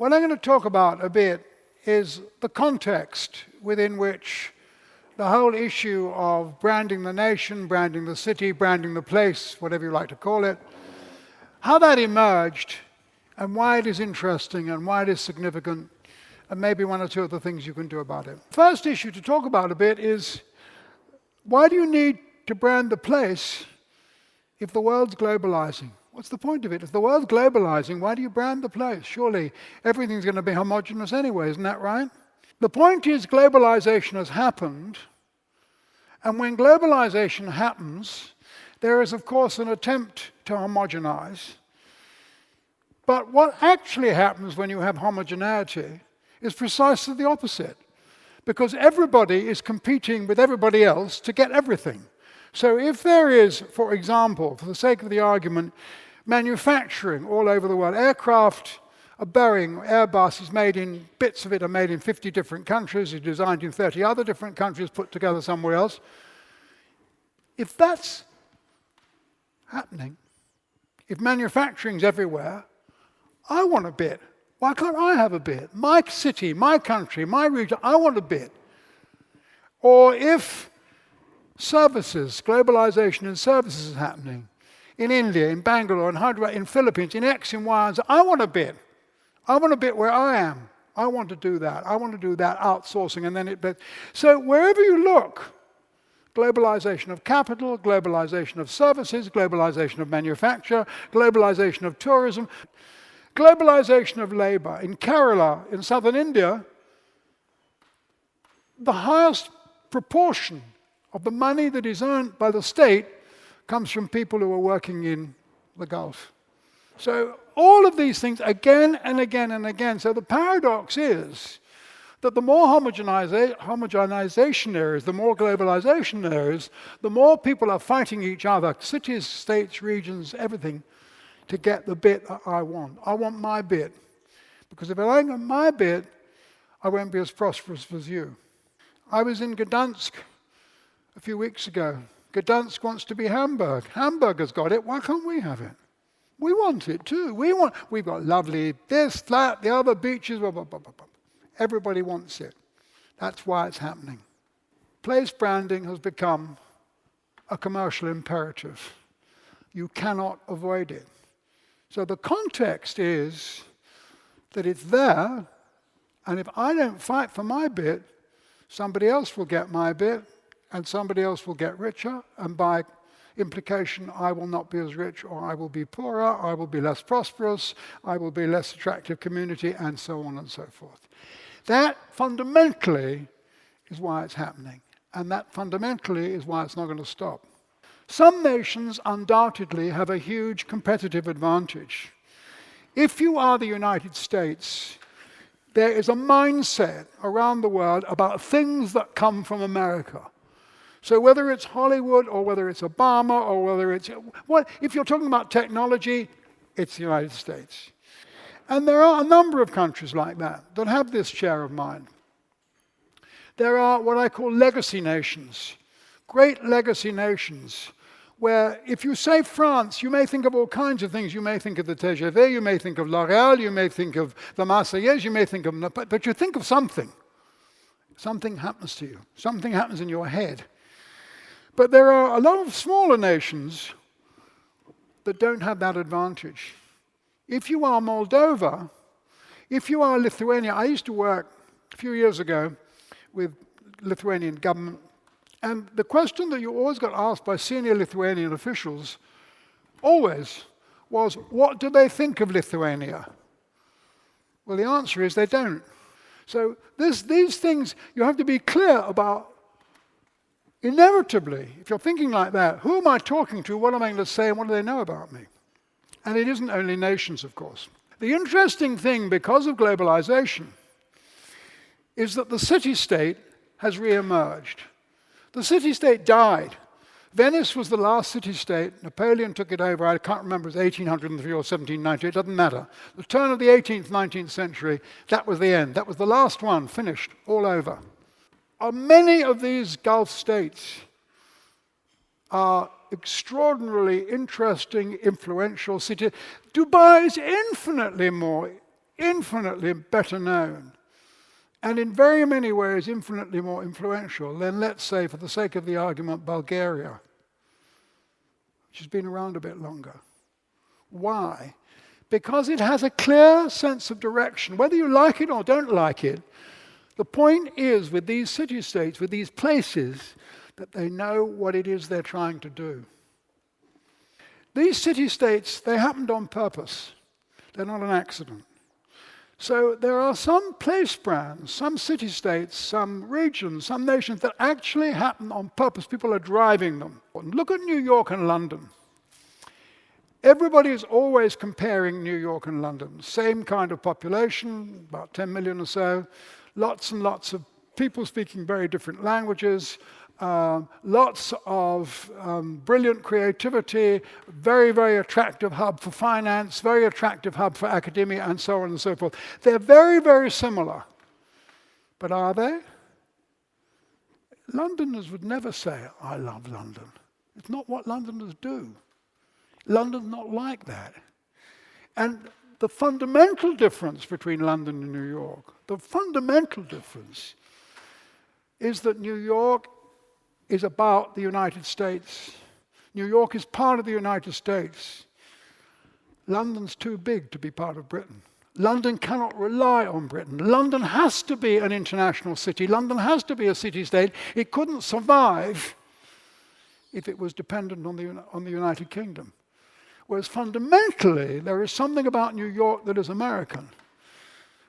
What I'm going to talk about a bit is the context within which the whole issue of branding the nation, branding the city, branding the place, whatever you like to call it, how that emerged and why it is interesting and why it is significant, and maybe one or two of the things you can do about it. First issue to talk about a bit is, why do you need to brand the place if the world's globalizing? What's the point of it? If the world's globalizing, why do you brand the place? Surely everything's going to be homogeneous anyway, isn't that right? The point is, globalization has happened, and when globalization happens, there is, of course, an attempt to homogenize. But what actually happens when you have homogeneity is precisely the opposite, because everybody is competing with everybody else to get everything. So if there is, for example, for the sake of the argument, manufacturing all over the world, aircraft, a Boeing, Airbus is made in, bits of it are made in 50 different countries, is designed in 30 other different countries, put together somewhere else. If that's happening, if manufacturing's everywhere, I want a bit. Why can't I have a bit? My city, my country, my region, I want a bit. Or if services, globalization in services is happening, in India, in Bangalore, in Hyderabad, in Philippines, in X, in Y, and Z, I want a bit. I want a bit where I am. I want to do that. I want to do that outsourcing, and then it. So wherever you look, globalization of capital, globalization of services, globalization of manufacture, globalization of tourism, globalization of labor. In Kerala, in southern India, the highest proportion of the money that is earned by the state comes from people who are working in the Gulf. So all of these things again and again and again. So the paradox is that the more homogenization there is, the more globalization there is, the more people are fighting each other, cities, states, regions, everything, to get the bit that I want. I want my bit. Because if I don't get my bit, I won't be as prosperous as you. I was in Gdansk a few weeks ago. Gdansk wants to be Hamburg. Hamburg has got it. Why can't we have it? We want it too. We've got lovely this, that, the other beaches. Blah, blah, blah, blah, blah. Everybody wants it. That's why it's happening. Place branding has become a commercial imperative. You cannot avoid it. So the context is that it's there, and if I don't fight for my bit, somebody else will get my bit, and somebody else will get richer, and by implication, I will not be as rich, or I will be poorer, I will be less prosperous, I will be less attractive community, and so on and so forth. That fundamentally is why it's happening, and that fundamentally is why it's not going to stop. Some nations undoubtedly have a huge competitive advantage. If you are the United States, there is a mindset around the world about things that come from America. So whether it's Hollywood or whether it's Obama or whether it's, if you're talking about technology, it's the United States. And there are a number of countries like that have this share of mind. There are what I call legacy nations, great legacy nations, where if you say France, you may think of all kinds of things. You may think of the TGV, you may think of L'Oréal, you may think of the Marseillaise, you may think of, but you think of something. Something happens to you. Something happens in your head. But there are a lot of smaller nations that don't have that advantage. If you are Moldova, if you are Lithuania, I used to work a few years ago with Lithuanian government, and the question that you always got asked by senior Lithuanian officials, always, was, what do they think of Lithuania? Well, the answer is they don't. So these things, you have to be clear about. Inevitably, if you're thinking like that, who am I talking to, what am I going to say, and what do they know about me? And it isn't only nations, of course. The interesting thing, because of globalization, is that the city-state has re-emerged. The city-state died. Venice was the last city-state. Napoleon took it over. I can't remember, it was 1803 or 1790. It doesn't matter. The turn of the 18th, 19th century, that was the end. That was the last one, finished, all over. Many of these Gulf states are extraordinarily interesting, influential cities. Dubai is infinitely more infinitely better known, and in very many ways infinitely more influential than, let's say, for the sake of the argument, Bulgaria, which has been around a bit longer. Why? Because it has a clear sense of direction. Whether you like it or don't like it, the point is with these city-states, with these places, that they know what it is they're trying to do. These city-states, they happened on purpose. They're not an accident. So there are some place brands, some city-states, some regions, some nations that actually happen on purpose. People are driving them. Look at New York and London. Everybody is always comparing New York and London. Same kind of population, about 10 million or so. Lots and lots of people speaking very different languages. Lots of brilliant creativity, very, very attractive hub for finance, very attractive hub for academia, and so on and so forth. They're very, very similar. But are they? Londoners would never say, I love London. It's not what Londoners do. London's not like that. And the fundamental difference between London and New York, the fundamental difference is that New York is about the United States. New York is part of the United States. London's too big to be part of Britain. London cannot rely on Britain. London has to be an international city. London has to be a city-state. It couldn't survive if it was dependent on the United Kingdom. Whereas fundamentally, there is something about New York that is American.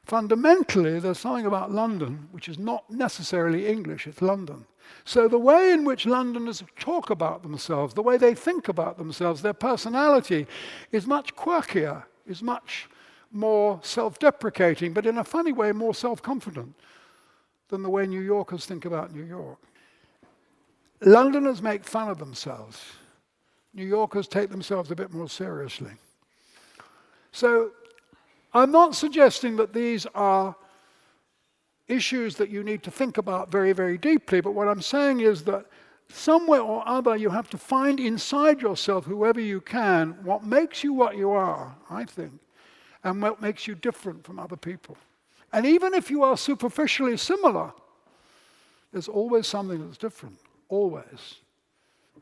Fundamentally, there's something about London which is not necessarily English, it's London. So the way in which Londoners talk about themselves, the way they think about themselves, their personality is much quirkier, is much more self-deprecating, but in a funny way more self-confident than the way New Yorkers think about New York. Londoners make fun of themselves. New Yorkers take themselves a bit more seriously. So I'm not suggesting that these are issues that you need to think about very, very deeply, but what I'm saying is that somewhere or other you have to find inside yourself, whoever you can, what makes you what you are, I think, and what makes you different from other people. And even if you are superficially similar, there's always something that's different, always.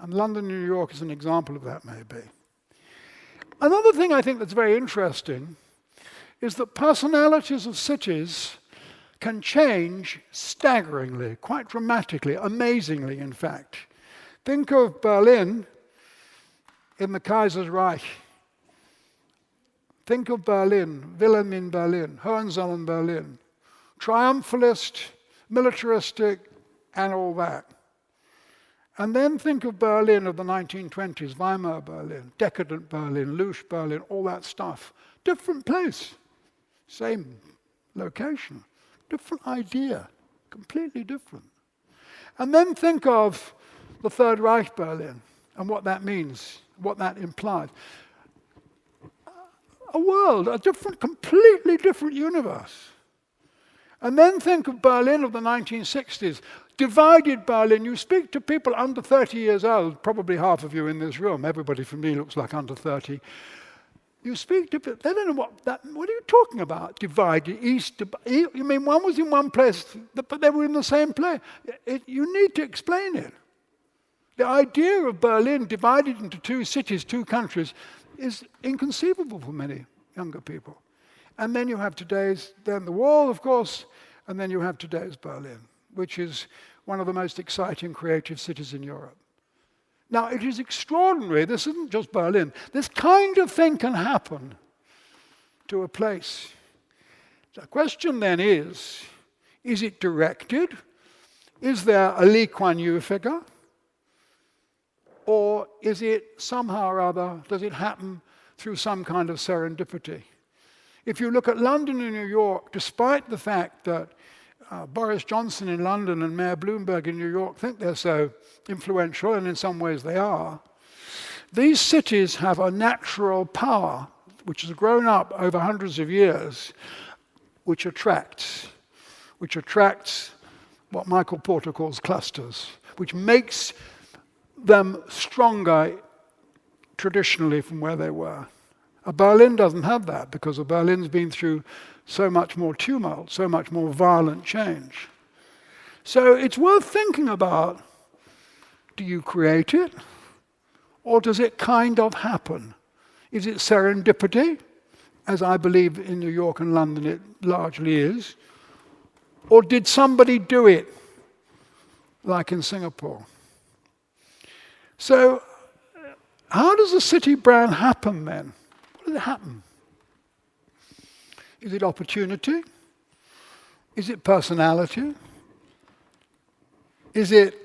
And London, New York is an example of that, maybe. Another thing I think that's very interesting is that personalities of cities can change staggeringly, quite dramatically, amazingly, in fact. Think of Berlin in the Kaiser's Reich. Think of Berlin, Wilhelm in Berlin, Hohenzollern Berlin. Triumphalist, militaristic, and all that. And then think of Berlin of the 1920s, Weimar Berlin, decadent Berlin, louche Berlin, all that stuff. Different place, same location, different idea, completely different. And then think of the Third Reich Berlin and what that means, what that implies. A world, a different, completely different universe. And then think of Berlin of the 1960s, divided Berlin. You speak to people under 30 years old, probably half of you in this room, everybody from me looks like under 30. You speak to people, they don't know what are you talking about? Divided, east, you mean one was in one place, but they were in the same place. You need to explain it. The idea of Berlin divided into two cities, two countries, is inconceivable for many younger people. And then you have then the wall, of course, and then you have today's Berlin, which is one of the most exciting creative cities in Europe. Now, it is extraordinary. This isn't just Berlin. This kind of thing can happen to a place. The question then is it directed? Is there a Lee Kuan Yew figure? Or is it somehow or other, does it happen through some kind of serendipity? If you look at London and New York, despite the fact that Boris Johnson in London and Mayor Bloomberg in New York think they're so influential, and in some ways they are, these cities have a natural power which has grown up over hundreds of years, which attracts what Michael Porter calls clusters, which makes them stronger traditionally from where they were. A Berlin doesn't have that because a Berlin's been through so much more tumult, so much more violent change. So it's worth thinking about, do you create it? Or does it kind of happen? Is it serendipity, as I believe in New York and London it largely is? Or did somebody do it, like in Singapore? So, how does a city brand happen then? What does it happen? Is it opportunity? Is it personality? Is it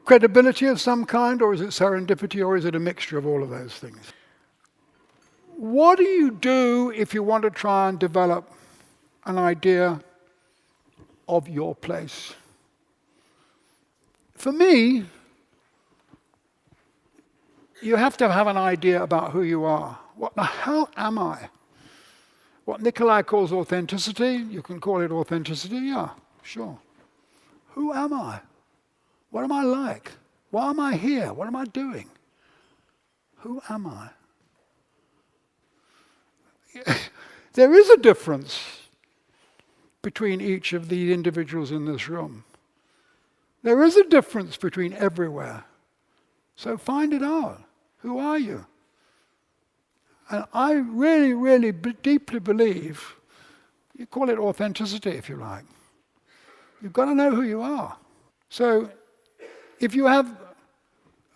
credibility of some kind, or is it serendipity, or is it a mixture of all of those things? What do you do if you want to try and develop an idea of your place? For me, you have to have an idea about who you are. What the hell am I? What Nikolai calls authenticity, you can call it authenticity, yeah, sure. Who am I? What am I like? Why am I here? What am I doing? Who am I? There is a difference between each of the individuals in this room. There is a difference between everywhere. So find it out. Who are you? And I really, really deeply believe, you call it authenticity if you like. You've got to know who you are. So if you have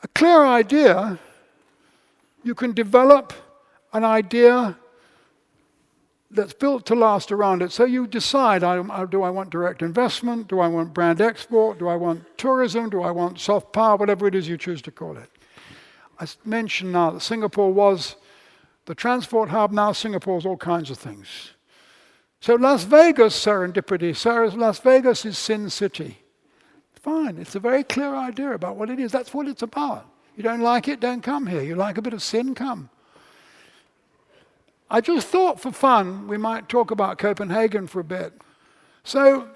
a clear idea, you can develop an idea that's built to last around it. So you decide, do I want direct investment? Do I want brand export? Do I want tourism? Do I want soft power? Whatever it is you choose to call it. I mentioned now that Singapore was the transport hub. Now Singapore's all kinds of things. So Las Vegas, serendipity. Las Vegas is Sin City. Fine, it's a very clear idea about what it is. That's what it's about. You don't like it, don't come here. You like a bit of sin, come. I just thought for fun we might talk about Copenhagen for a bit. So,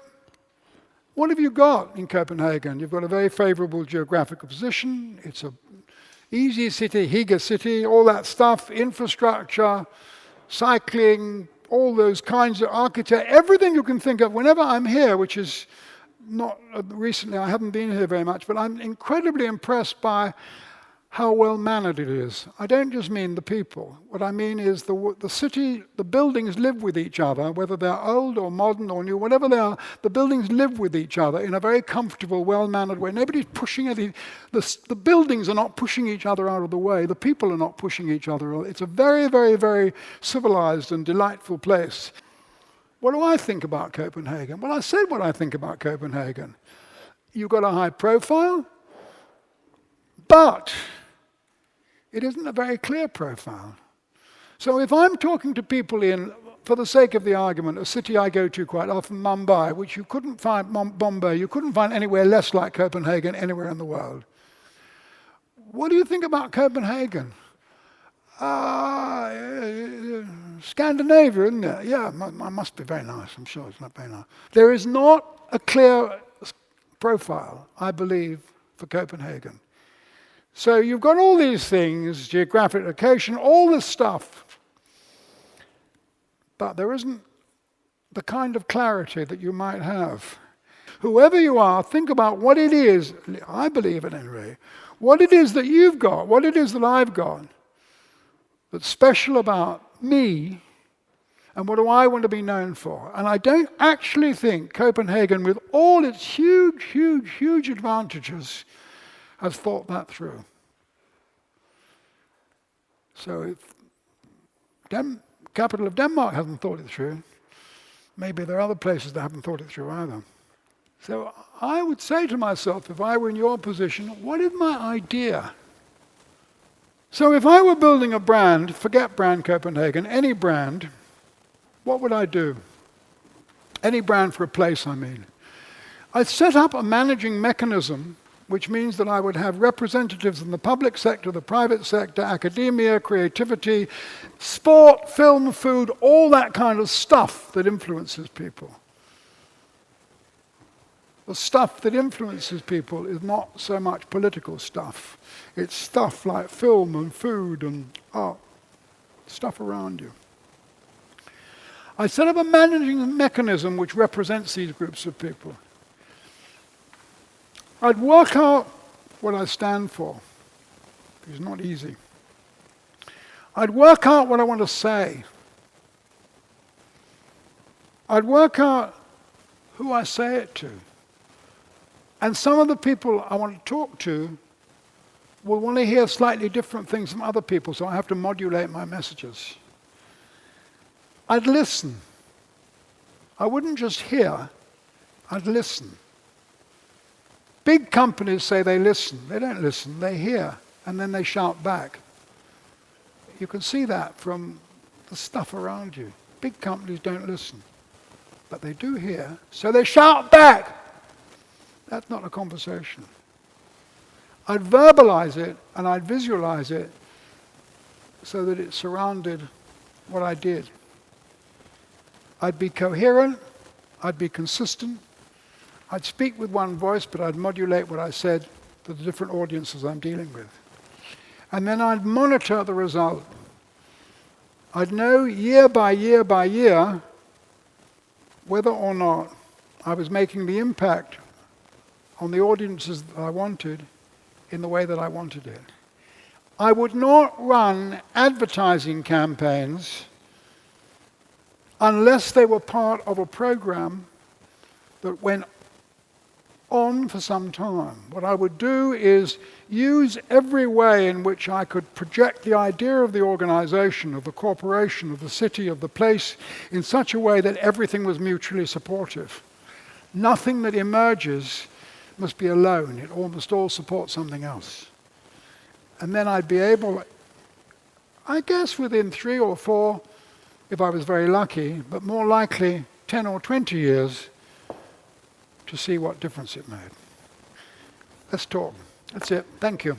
what have you got in Copenhagen? You've got a very favorable geographical position. It's a easy city, Higa city, all that stuff, infrastructure, cycling, all those kinds of architecture, everything you can think of. Whenever I'm here, which is not recently, I haven't been here very much, but I'm incredibly impressed by how well-mannered it is. I don't just mean the people. What I mean is the city, the buildings live with each other, whether they're old or modern or new, whatever they are, the buildings live with each other in a very comfortable, well-mannered way. Nobody's pushing anything. The buildings are not pushing each other out of the way. The people are not pushing each other. It's a very, very, very civilized and delightful place. What do I think about Copenhagen? Well, I said what I think about Copenhagen. You've got a high profile, but it isn't a very clear profile. So if I'm talking to people in, for the sake of the argument, a city I go to quite often, Mumbai, which you couldn't find, Bombay, you couldn't find anywhere less like Copenhagen anywhere in the world. What do you think about Copenhagen? Scandinavia, isn't it? Yeah, it must be very nice. I'm sure it's not very nice. There is not a clear profile, I believe, for Copenhagen. So you've got all these things, geographic location, all this stuff, but there isn't the kind of clarity that you might have. Whoever you are, think about what it is, I believe at any rate, what it is that you've got, what it is that I've got, that's special about me, and what do I want to be known for? And I don't actually think Copenhagen, with all its huge, huge, huge advantages, has thought that through. So if capital of Denmark hasn't thought it through, maybe there are other places that haven't thought it through either. So I would say to myself, if I were in your position, what is my idea? So if I were building a brand, forget brand Copenhagen, any brand, what would I do? Any brand for a place, I mean. I'd set up a managing mechanism, which means that I would have representatives in the public sector, the private sector, academia, creativity, sport, film, food, all that kind of stuff that influences people. The stuff that influences people is not so much political stuff. It's stuff like film and food and art. stuff around you. I set up a managing mechanism which represents these groups of people. I'd work out what I stand for. It's not easy. I'd work out what I want to say. I'd work out who I say it to. And some of the people I want to talk to will want to hear slightly different things from other people, so I have to modulate my messages. I'd listen. I wouldn't just hear, I'd listen. Big companies say they listen. They don't listen, they hear, and then they shout back. You can see that from the stuff around you. Big companies don't listen, but they do hear, so they shout back. That's not a conversation. I'd verbalize it and I'd visualize it so that it surrounded what I did. I'd be coherent, I'd be consistent, I'd speak with one voice, but I'd modulate what I said to the different audiences I'm dealing with. And then I'd monitor the result. I'd know year by year by year whether or not I was making the impact on the audiences that I wanted in the way that I wanted it. I would not run advertising campaigns unless they were part of a program that went on for some time. What I would do is use every way in which I could project the idea of the organization, of the corporation, of the city, of the place, in such a way that everything was mutually supportive. Nothing that emerges must be alone. It must all support something else. And then I'd be able, I guess within 3 or 4, if I was very lucky, but more likely 10 or 20 years, to see what difference it made. Let's talk. That's it. Thank you.